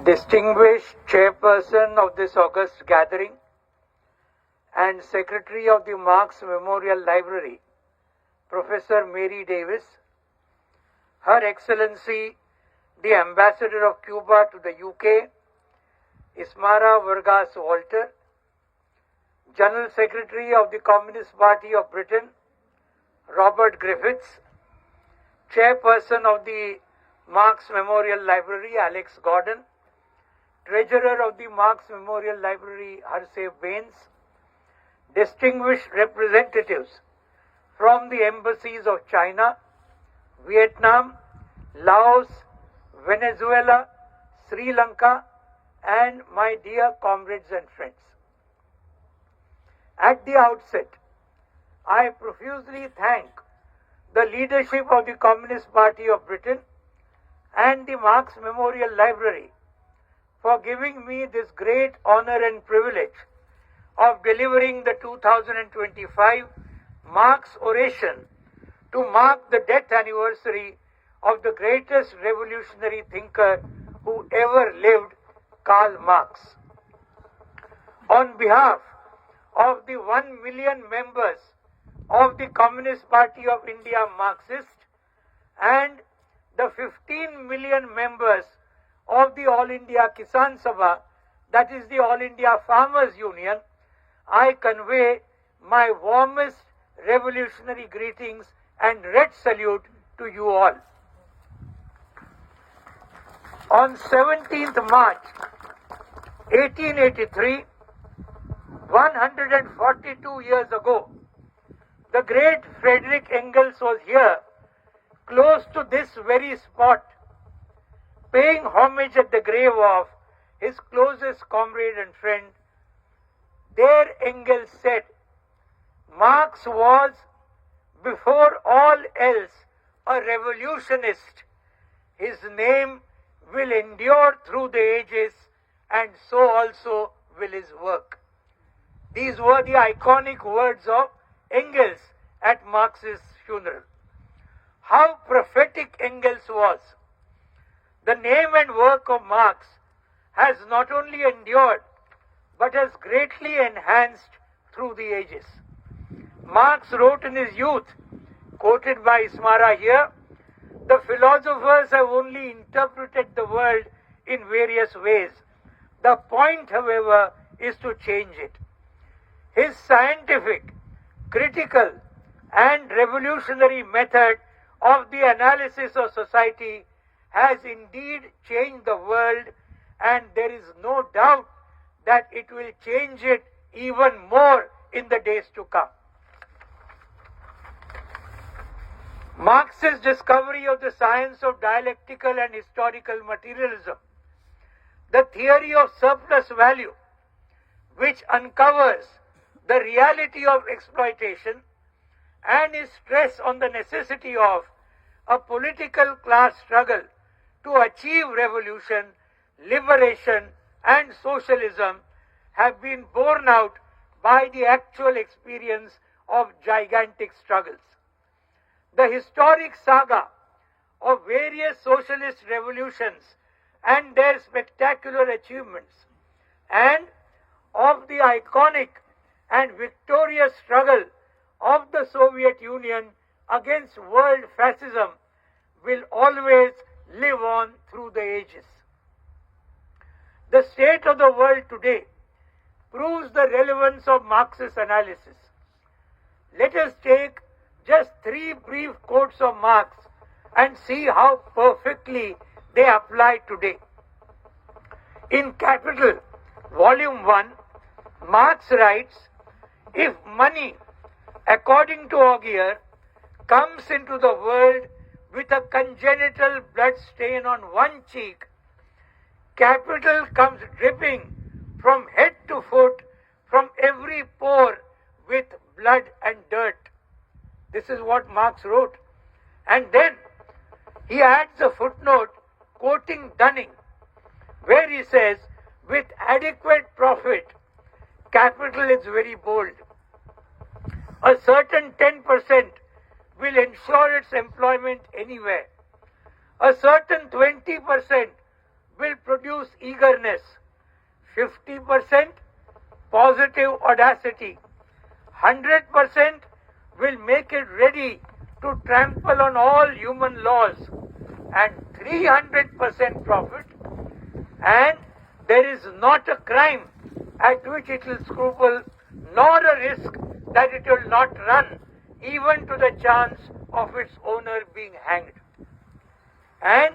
Distinguished Chairperson of this august gathering and Secretary of the Marx Memorial Library, Professor Mary Davis, Her Excellency the Ambassador of Cuba to the UK, Ismara Vargas Walter, General Secretary of the Communist Party of Britain, Robert Griffiths, Chairperson of the Marx Memorial Library, Alex Gordon, Treasurer of the Marx Memorial Library, Harsev Bains, distinguished representatives from the embassies of China, Vietnam, Laos, Venezuela, Sri Lanka, and my dear comrades and friends. At the outset, I profusely thank the leadership of the Communist Party of Britain and the Marx Memorial Library for giving me this great honor and privilege of delivering the 2025 Marx Oration to mark the death anniversary of the greatest revolutionary thinker who ever lived, Karl Marx. On behalf of the 1 million members of the Communist Party of India Marxist and the 15 million members of the All India Kisan Sabha, that is the All India Farmers Union, I convey my warmest revolutionary greetings and red salute to you all. On 17th March 1883, 142 years ago, the great Friedrich Engels was here, close to this very spot, paying homage at the grave of his closest comrade and friend. There Engels said, Marx was, before all else, a revolutionist. His name will endure through the ages, and so also will his work. These were the iconic words of Engels at Marx's funeral. How prophetic Engels was! The name and work of Marx has not only endured, but has greatly enhanced through the ages. Marx wrote in his youth, quoted by Ismara here, the philosophers have only interpreted the world in various ways. The point, however, is to change it. His scientific, critical, and revolutionary method of the analysis of society has indeed changed the world, and there is no doubt that it will change it even more in the days to come. Marx's discovery of the science of dialectical and historical materialism, the theory of surplus value, which uncovers the reality of exploitation and his stress on the necessity of a political class struggle to achieve revolution, liberation, and socialism, have been borne out by the actual experience of gigantic struggles. The historic saga of various socialist revolutions and their spectacular achievements, and of the iconic and victorious struggle of the Soviet Union against world fascism, will always live on through the ages. The state of the world today proves the relevance of Marx's analysis. Let us take just 3 brief quotes of Marx and see how perfectly they apply today. In Capital, Volume 1, Marx writes, if money, according to Augier, comes into the world with a congenital blood stain on one cheek, capital comes dripping from head to foot, from every pore, with blood and dirt. This is what Marx wrote. And then he adds a footnote quoting Dunning, where he says, with adequate profit, capital is very bold. A certain 10% will ensure its employment anywhere. A certain 20% will produce eagerness, 50% positive audacity, 100% will make it ready to trample on all human laws, and 300% profit, and there is not a crime at which it will scruple, nor a risk that it will not run, even to the chance of its owner being hanged. And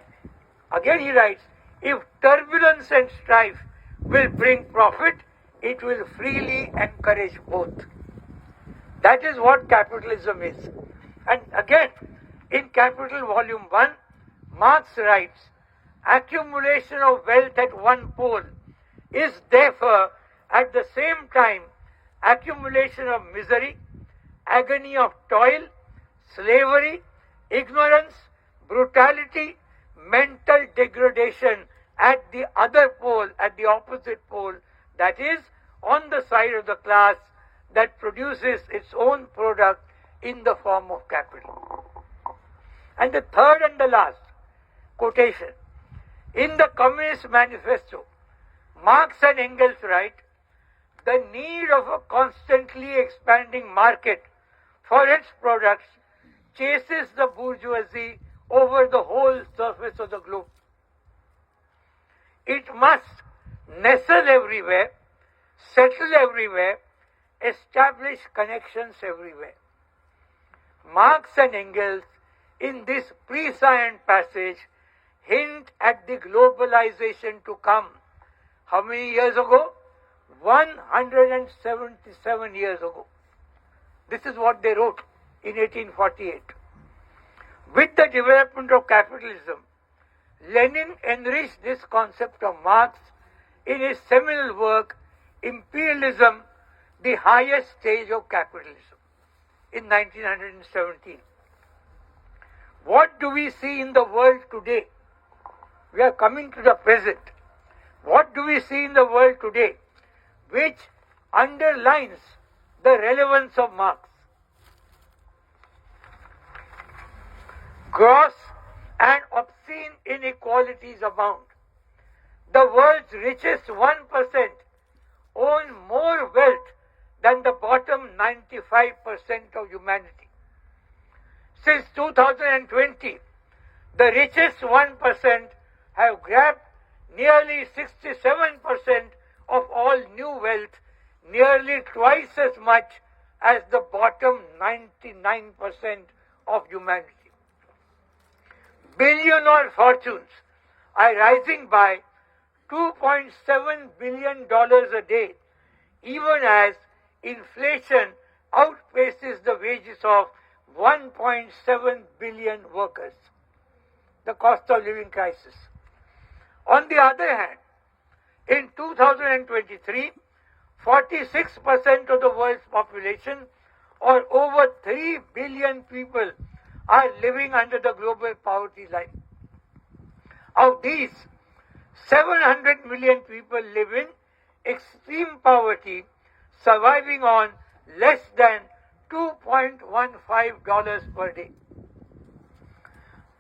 again he writes, if turbulence and strife will bring profit, it will freely encourage both. That is what capitalism is. And again, in Capital Volume 1, Marx writes, accumulation of wealth at one pole is therefore at the same time accumulation of misery, agony of toil, slavery, ignorance, brutality, mental degradation at the other pole, at the opposite pole, that is, on the side of the class that produces its own product in the form of capital. And the third and the last quotation. In the Communist Manifesto, Marx and Engels write, the need of a constantly expanding market for its products chases the bourgeoisie over the whole surface of the globe. It must nestle everywhere, settle everywhere, establish connections everywhere. Marx and Engels, in this prescient passage, hint at the globalization to come. How many years ago? 177 years ago. This is what they wrote in 1848. With the development of capitalism, Lenin enriched this concept of Marx in his seminal work, Imperialism, the Highest Stage of Capitalism, in 1917. What do we see in the world today? We are coming to the present. What do we see in the world today which underlines the relevance of Marx? Gross and obscene inequalities abound. The world's richest 1% own more wealth than the bottom 95% of humanity. Since 2020, the richest 1% have grabbed nearly 67% of all new wealth, nearly twice as much as the bottom 99% of humanity. Billionaire fortunes are rising by $2.7 billion a day, even as inflation outpaces the wages of 1.7 billion workers. The cost of living crisis. On the other hand, in 2023, 46% of the world's population, or over 3 billion people, are living under the global poverty line. Of these, 700 million people live in extreme poverty, surviving on less than $2.15 per day.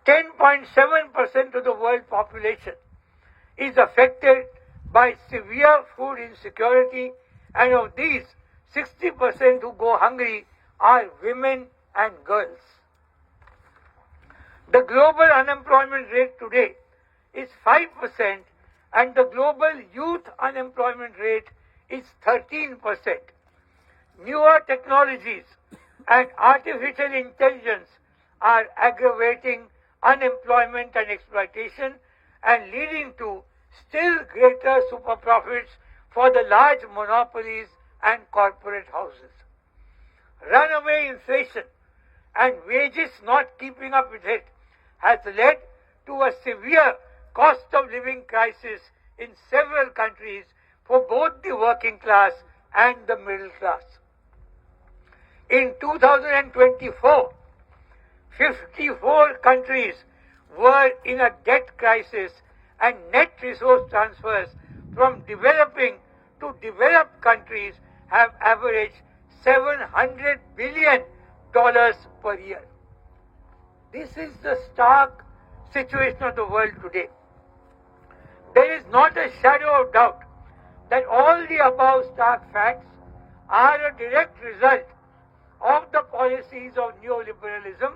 10.7% of the world population is affected by severe food insecurity, and of these, 60% who go hungry are women and girls. The global unemployment rate today is 5%, and the global youth unemployment rate is 13%. Newer technologies and artificial intelligence are aggravating unemployment and exploitation and leading to still greater super profits for the large monopolies and corporate houses. Runaway inflation and wages not keeping up with it has led to a severe cost of living crisis in several countries for both the working class and the middle class. In 2024, 54 countries were in a debt crisis, and net resource transfers from developing to developed countries have averaged $700 billion per year. This is the stark situation of the world today. The not a shadow of doubt that all the above stark facts are a direct result of the policies of neoliberalism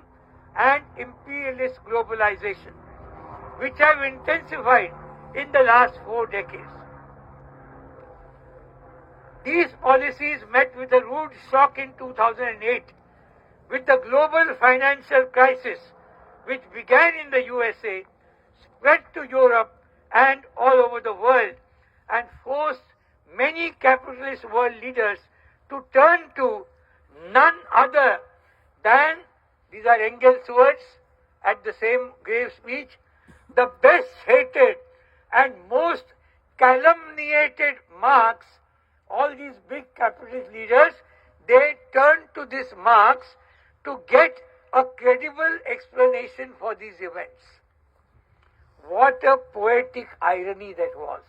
and imperialist globalization, which have intensified in the last 4 decades. These policies met with a rude shock in 2008 with the global financial crisis which began in the USA, spread to Europe and all over the world, and forced many capitalist world leaders to turn to none other than, these are Engels' words at the same grave speech, the best hated and most calumniated Marx. All these big capitalist leaders, they turned to this Marx to get a credible explanation for these events. What a poetic irony that was.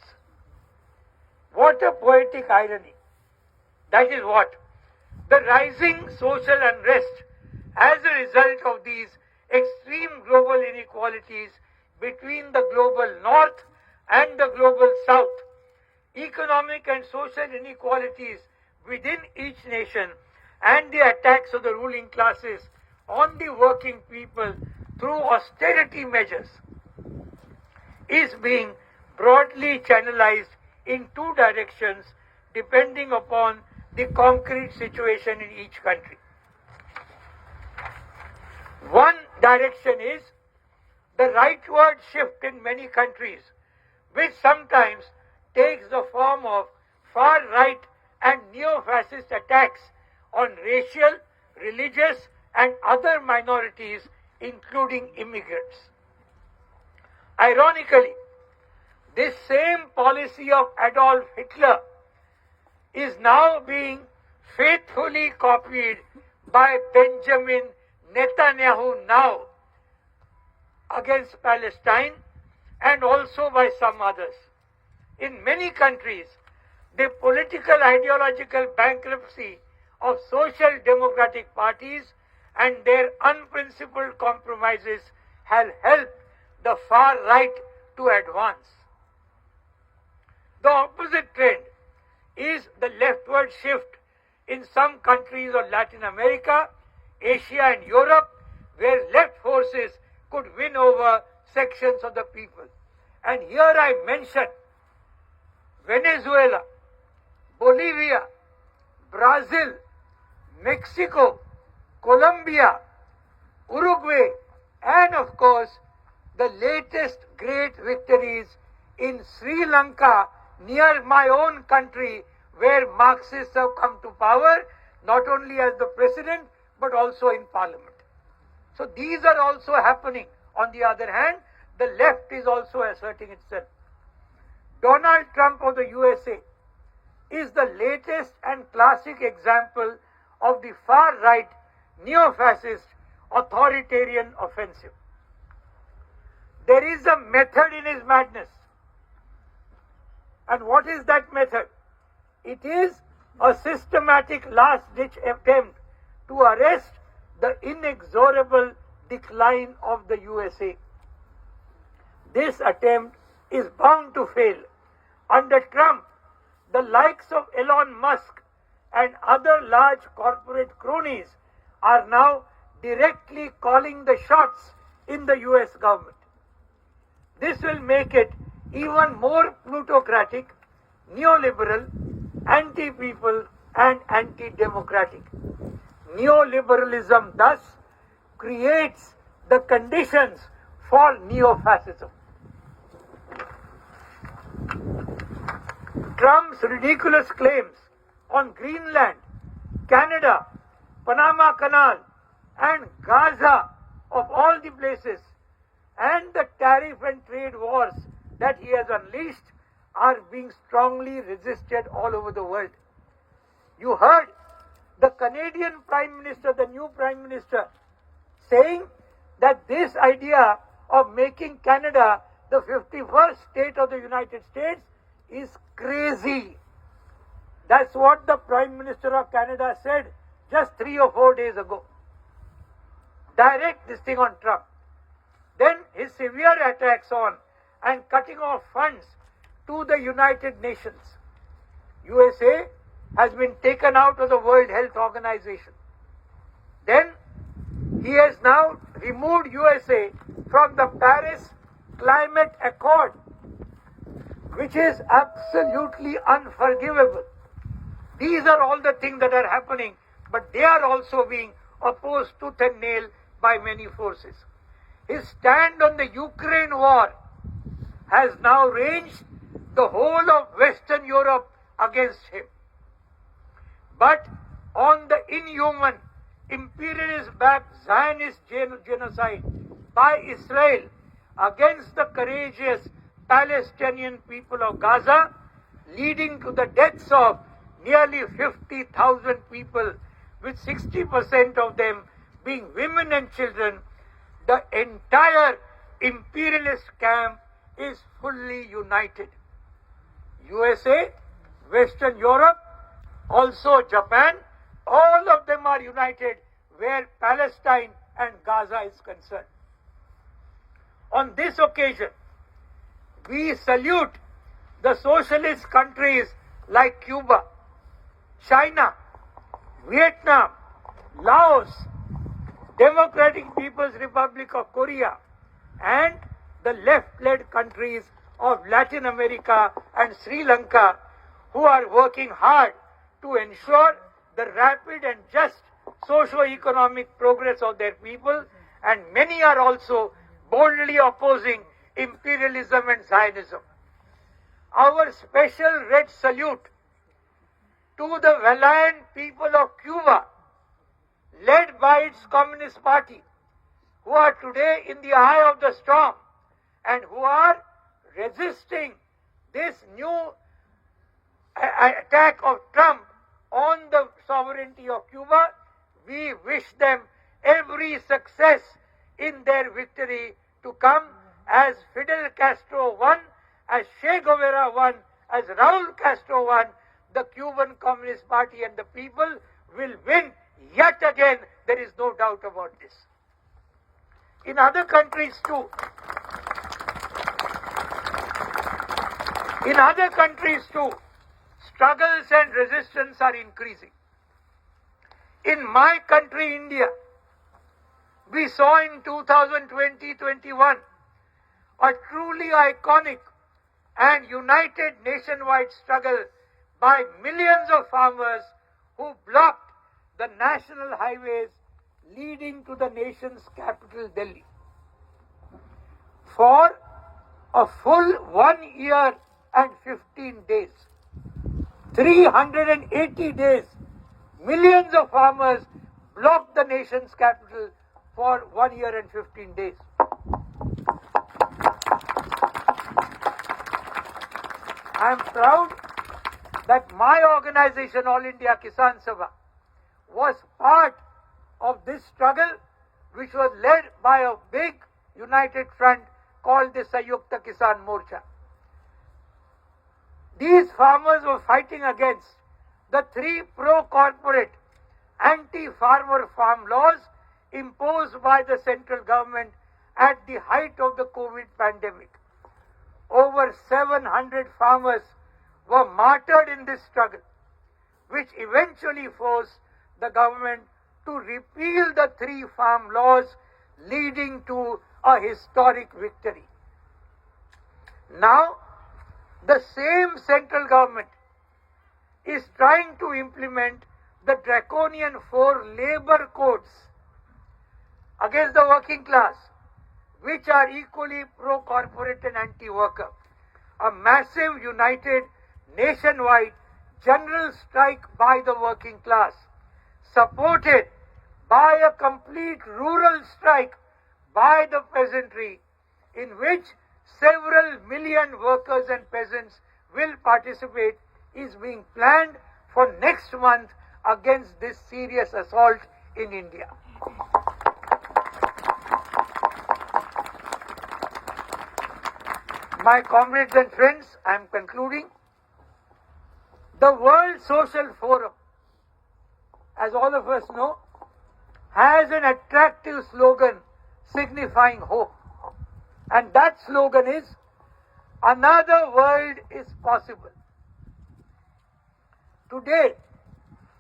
What a poetic irony. That is what? The rising social unrest as a result of these extreme global inequalities between the global north and the global south, economic and social inequalities within each nation, and the attacks of the ruling classes on the working people through austerity measures is being broadly channelized in 2 directions depending upon the concrete situation in each country. One direction is the rightward shift in many countries, which sometimes takes the form of far-right and neo-fascist attacks on racial, religious and other minorities, including immigrants. Ironically, this same policy of Adolf Hitler is now being faithfully copied by Benjamin Netanyahu now against Palestine and also by some others. In many countries, the political ideological bankruptcy of social democratic parties and their unprincipled compromises have helped the far right to advance. The opposite trend is the leftward shift in some countries of Latin America, Asia and Europe, where left forces could win over sections of the people. And here I mention Venezuela, Bolivia, Brazil, Mexico, Colombia, Uruguay, and of course the latest great victories in Sri Lanka, near my own country, where Marxists have come to power, not only as the president, but also in parliament. So these are also happening. On the other hand, the left is also asserting itself. Donald Trump of the USA is the latest and classic example of the far-right, neo-fascist, authoritarian offensive. There is a method in his madness. And what is that method? It is a systematic last-ditch attempt to arrest the inexorable decline of the USA. This attempt is bound to fail. Under Trump, the likes of Elon Musk and other large corporate cronies are now directly calling the shots in the US government. This will make it even more plutocratic, neoliberal, anti-people and anti-democratic. Neoliberalism thus creates the conditions for neo-fascism. Trump's ridiculous claims on Greenland, Canada, Panama Canal and Gaza, of all the places, and the tariff and trade wars that he has unleashed are being strongly resisted all over the world. You heard the Canadian Prime Minister, the new Prime Minister, saying that this idea of making Canada the 51st state of the United States is crazy. That's what the Prime Minister of Canada said just 3 or 4 days ago. Direct this thing on Trump. Then his severe attacks on and cutting off funds to the United Nations. USA has been taken out of the World Health Organization. Then he has now removed USA from the Paris Climate Accord, which is absolutely unforgivable. These are all the things that are happening, but they are also being opposed tooth and nail by many forces. His stand on the Ukraine war has now ranged the whole of Western Europe against him. But on the inhuman, imperialist-backed Zionist genocide by Israel against the courageous Palestinian people of Gaza, leading to the deaths of nearly 50,000 people, with 60% of them being women and children, the entire imperialist camp is fully united. USA, Western Europe, also Japan, all of them are united where Palestine and Gaza is concerned. On this occasion, we salute the socialist countries like Cuba, China, Vietnam, Laos, Democratic People's Republic of Korea, and the left-led countries of Latin America and Sri Lanka, who are working hard to ensure the rapid and just socio-economic progress of their people, and many are also boldly opposing imperialism and Zionism. Our special red salute to the valiant people of Cuba, led by its Communist Party, who are today in the eye of the storm and who are resisting this new attack of Trump on the sovereignty of Cuba. We wish them every success in their victory to come, as Fidel Castro won, as Che Guevara won, as Raul Castro won. The Cuban Communist Party and the people will win yet again. There is no doubt about this. In other countries too, struggles and resistance are increasing. In my country, India, we saw in 2020-21 a truly iconic and united nationwide struggle by millions of farmers who blocked the national highways leading to the nation's capital, Delhi. For a full 1 year and 15 days, 380 days, millions of farmers blocked the nation's capital for 1 year and 15 days. I am proud that my organization, All India Kisan Sabha, was part of this struggle, which was led by a big united front called the Sanyukta Kisan Morcha. These farmers were fighting against the 3 pro-corporate, anti-farmer farm laws imposed by the central government at the height of the COVID pandemic. Over 700 farmers were martyred in this struggle, which eventually forced the government to repeal the 3 farm laws, leading to a historic victory. Now, the same central government is trying to implement the draconian 4 labor codes against the working class, which are equally pro-corporate and anti-worker. A massive, united, nationwide general strike by the working class, supported by a complete rural strike by the peasantry, in which several million workers and peasants will participate, is being planned for next month against this serious assault in India. My comrades and friends, I am concluding. The World Social Forum, as all of us know, has an attractive slogan signifying hope. And that slogan is, another world is possible. Today,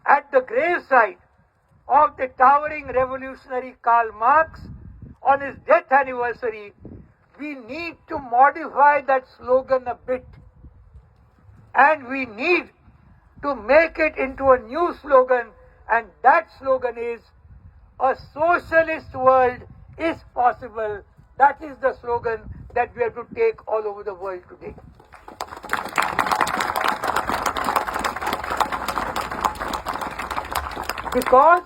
at the graveside of the towering revolutionary Karl Marx, on his death anniversary, we need to modify that slogan a bit. And we need to make it into a new slogan, and that slogan is, a socialist world is possible. That is the slogan that we have to take all over the world today. Because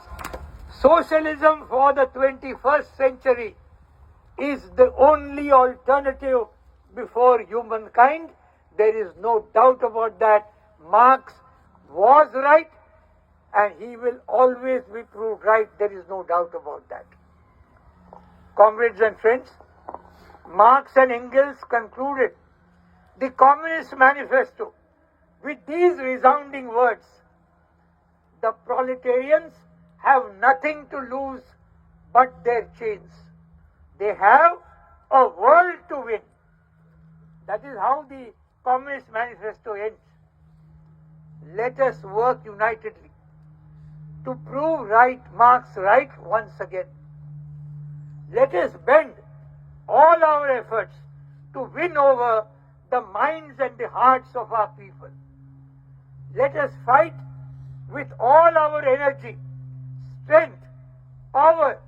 socialism for the 21st century is the only alternative before humankind. There is no doubt about that. Marx was right, and he will always be proved right. There is no doubt about that. Comrades and friends, Marx and Engels concluded the Communist Manifesto with these resounding words: the proletarians have nothing to lose but their chains. They have a world to win. That is how the Communist Manifesto ends. Let us work unitedly to prove Marx right once again. Let us bend all our efforts to win over the minds and the hearts of our people. Let us fight with all our energy, strength, power,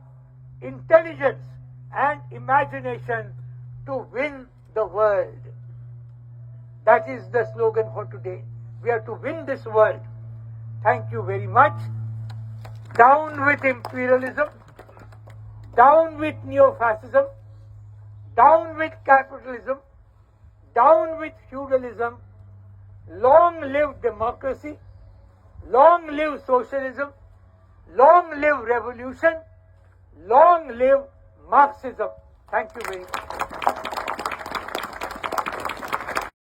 intelligence, and imagination to win the world. That is the slogan for today. We have to win this world. Thank you very much. Down with imperialism, down with neo-fascism, down with capitalism, down with feudalism. Long live democracy, long live socialism, long live revolution, long live Marxism. Thank you very much.